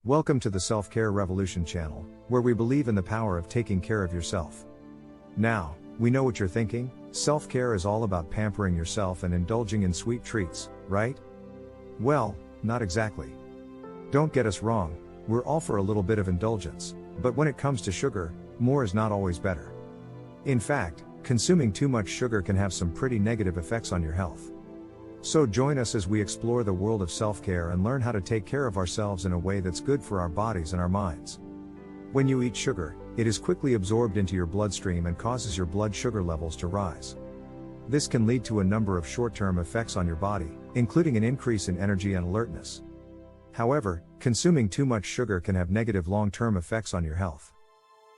Welcome to the Self-Care Revolution channel, where we believe in the power of taking care of yourself. Now, we know what you're thinking. Self-care is all about pampering yourself and indulging in sweet treats, right? Well, not exactly. Don't get us wrong, we're all for a little bit of indulgence, but when it comes to sugar, more is not always better. In fact, consuming too much sugar can have some pretty negative effects on your health. So join us as we explore the world of self-care and learn how to take care of ourselves in a way that's good for our bodies and our minds. When you eat sugar, it is quickly absorbed into your bloodstream and causes your blood sugar levels to rise. This can lead to a number of short-term effects on your body, including an increase in energy and alertness. However, consuming too much sugar can have negative long-term effects on your health.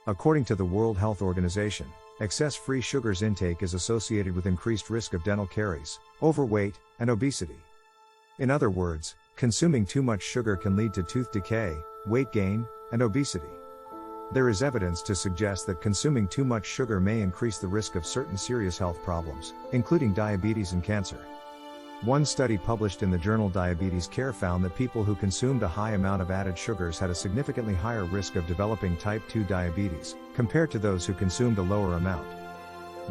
According to the World Health Organization, excess free sugars intake is associated with increased risk of dental caries, overweight, and obesity. In other words, consuming too much sugar can lead to tooth decay, weight gain, and obesity. There is evidence to suggest that consuming too much sugar may increase the risk of certain serious health problems, including diabetes and cancer. One study published in the journal Diabetes Care found that people who consumed a high amount of added sugars had a significantly higher risk of developing type 2 diabetes, compared to those who consumed a lower amount.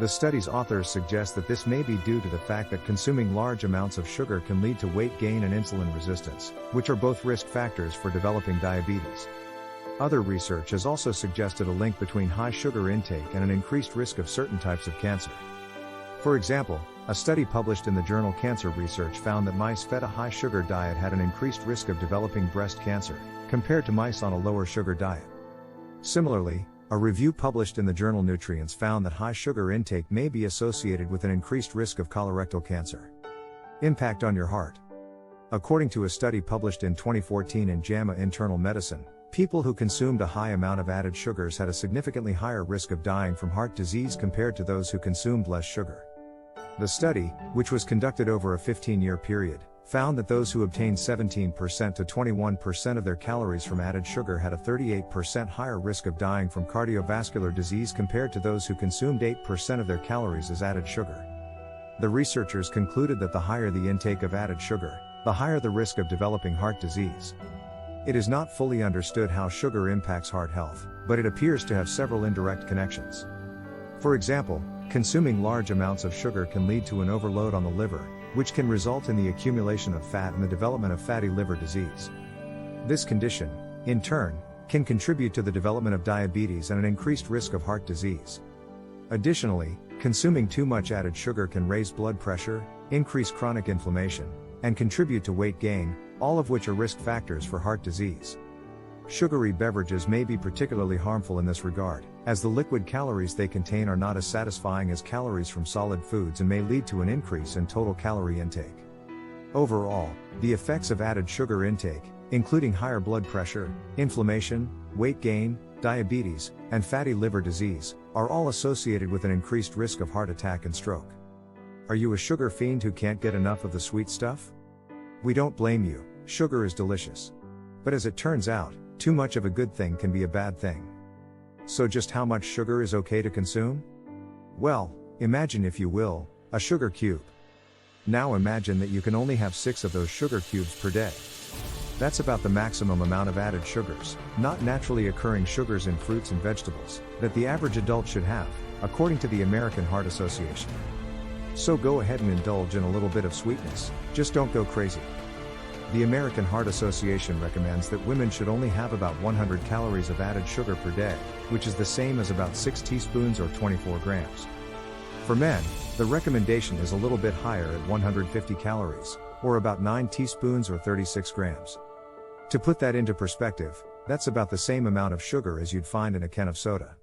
The study's authors suggest that this may be due to the fact that consuming large amounts of sugar can lead to weight gain and insulin resistance, which are both risk factors for developing diabetes. Other research has also suggested a link between high sugar intake and an increased risk of certain types of cancer. For example, a study published in the journal Cancer Research found that mice fed a high sugar diet had an increased risk of developing breast cancer, compared to mice on a lower sugar diet. Similarly, a review published in the journal Nutrients found that high sugar intake may be associated with an increased risk of colorectal cancer. Impact on your heart. According to a study published in 2014 in JAMA Internal Medicine, people who consumed a high amount of added sugars had a significantly higher risk of dying from heart disease compared to those who consumed less sugar. The study, which was conducted over a 15-year period, found that those who obtained 17% to 21% of their calories from added sugar had a 38% higher risk of dying from cardiovascular disease compared to those who consumed 8% of their calories as added sugar. The researchers concluded that the higher the intake of added sugar, the higher the risk of developing heart disease. It is not fully understood how sugar impacts heart health, but it appears to have several indirect connections. For example, consuming large amounts of sugar can lead to an overload on the liver, which can result in the accumulation of fat and the development of fatty liver disease. This condition, in turn, can contribute to the development of diabetes and an increased risk of heart disease. Additionally, consuming too much added sugar can raise blood pressure, increase chronic inflammation, and contribute to weight gain, all of which are risk factors for heart disease. Sugary beverages may be particularly harmful in this regard, as the liquid calories they contain are not as satisfying as calories from solid foods and may lead to an increase in total calorie intake. Overall, the effects of added sugar intake, including higher blood pressure, inflammation, weight gain, diabetes, and fatty liver disease, are all associated with an increased risk of heart attack and stroke. Are you a sugar fiend who can't get enough of the sweet stuff? We don't blame you, sugar is delicious. But as it turns out, too much of a good thing can be a bad thing. So just how much sugar is okay to consume? Well, imagine, if you will, a sugar cube. Now imagine that you can only have 6 of those sugar cubes per day. That's about the maximum amount of added sugars, not naturally occurring sugars in fruits and vegetables, that the average adult should have, according to the American Heart Association. So go ahead and indulge in a little bit of sweetness, just don't go crazy. The American Heart Association recommends that women should only have about 100 calories of added sugar per day, which is the same as about 6 teaspoons or 24 grams. For men, the recommendation is a little bit higher at 150 calories, or about 9 teaspoons or 36 grams. To put that into perspective, that's about the same amount of sugar as you'd find in a can of soda.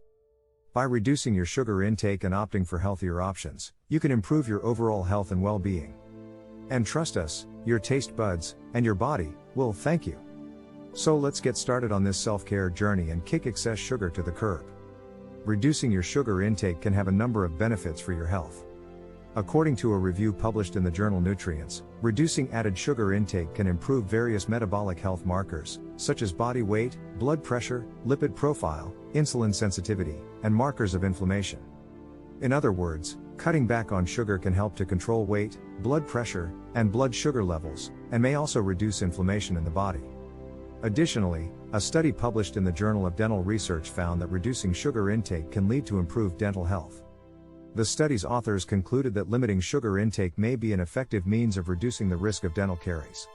By reducing your sugar intake and opting for healthier options, you can improve your overall health and well-being. And trust us, your taste buds, and your body, will thank you. So let's get started on this self-care journey and kick excess sugar to the curb. Reducing your sugar intake can have a number of benefits for your health. According to a review published in the journal Nutrients, reducing added sugar intake can improve various metabolic health markers, such as body weight, blood pressure, lipid profile, insulin sensitivity, and markers of inflammation. In other words, cutting back on sugar can help to control weight, blood pressure, and blood sugar levels, and may also reduce inflammation in the body. Additionally, a study published in the Journal of Dental Research found that reducing sugar intake can lead to improved dental health. The study's authors concluded that limiting sugar intake may be an effective means of reducing the risk of dental caries.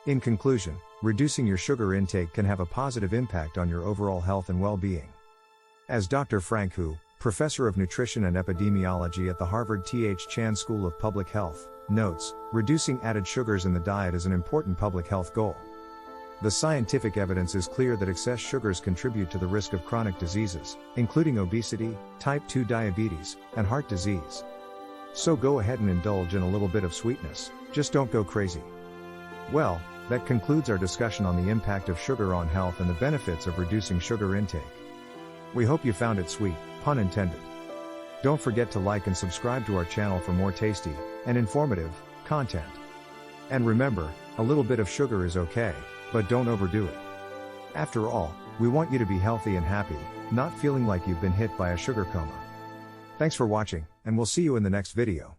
In conclusion, reducing your sugar intake can have a positive impact on your overall health and well-being. As Dr. Frank Hu, professor of nutrition and epidemiology at the Harvard T.H. Chan School of Public Health, notes, reducing added sugars in the diet is an important public health goal. The scientific evidence is clear that excess sugars contribute to the risk of chronic diseases, including obesity, type 2 diabetes, and heart disease. So go ahead and indulge in a little bit of sweetness, just don't go crazy. Well, that concludes our discussion on the impact of sugar on health and the benefits of reducing sugar intake. We hope you found it sweet, pun intended. Don't forget to like and subscribe to our channel for more tasty and informative content. And remember, a little bit of sugar is okay, but don't overdo it. After all, we want you to be healthy and happy, not feeling like you've been hit by a sugar coma. Thanks for watching, and we'll see you in the next video.